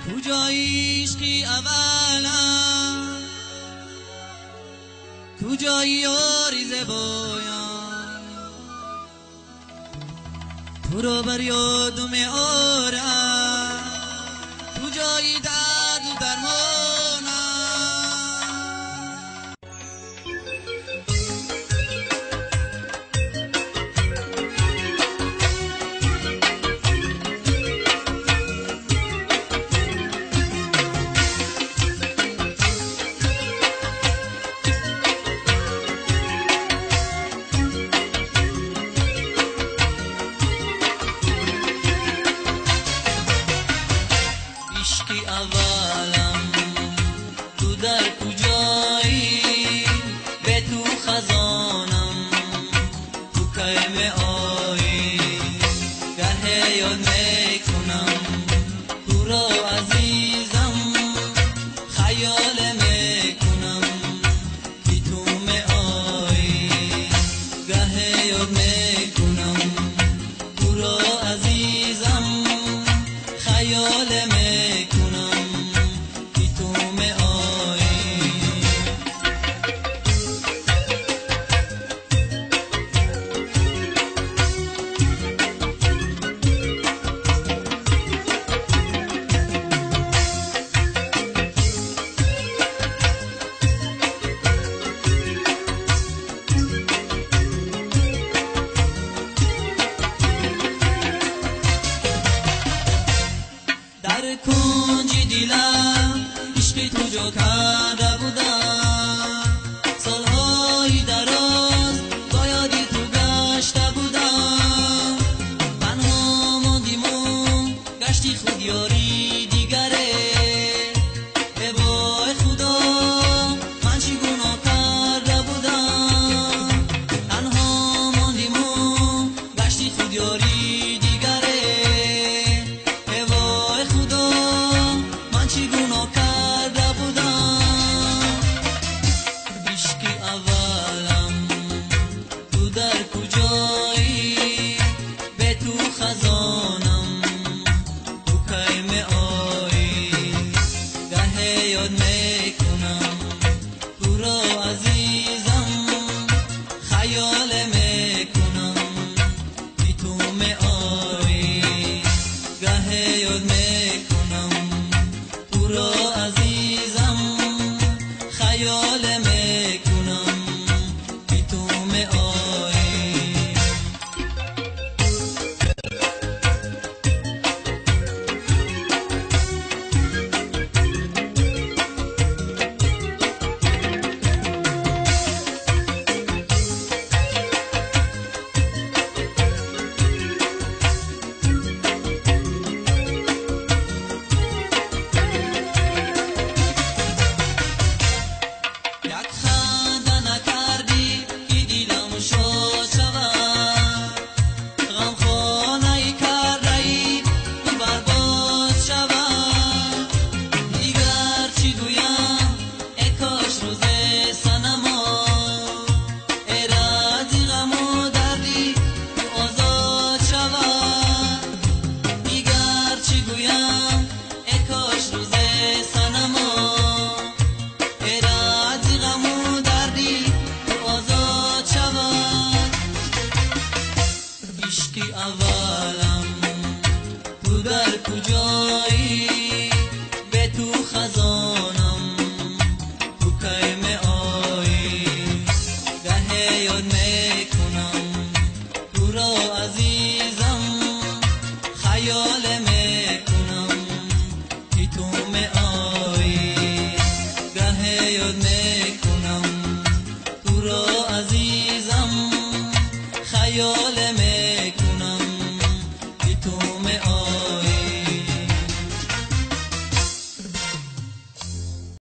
کجایی عشقی اولم، کجایی یاری زبایم، تو رو بر یادم آرم، کجایی درد و درمانم. عشقی اولم تو در کجایی، به تو خزانم تو کیم آیی، گه یاد میکنم تو را عزیزم، خیال میکنم که تو می آیی، گه یاد میکنم تو را عزیزم، خیال میکنم که تو می آیی. در کنج دلم عشق تو جا کرده بودم، سالهای دراز با یادی تو گشته بودم، تنها ماندیم و گشتی خود یاری دیگره، ای وای خدا من چی گناه کرده بودم، تنها ماندیم و گشتی خود یاری دیگره، ای وای خدا من چی گناه کرده بودم. عشقی اولم تو در کجایی، به تو خزانم تو کیم آیی، گه یاد میکنم تو را عزیزم، خیال میکنم که تو می آیی، گه یاد میکنم تو را عزیزم، خیال میکنم که تو می آیی. یک خنده نکردی که دلم شاد شود، غمخانه کرده ای که برباد شود، دیگر چی گویم ای کاش روز صنما، ای رازی غم و دردی تو آزاد شود، دیگر چی گویم ای کاش روز صنما، ای رازی غم و دردی تو آزاد شود. عشقی اولم تو در کجایی، به تو خزانم تو کیم آیی، گه یاد میکنم تو را عزیزم، خیال میکنم که تو می آیی، گه یاد میکنم تو را عزیزم، خیال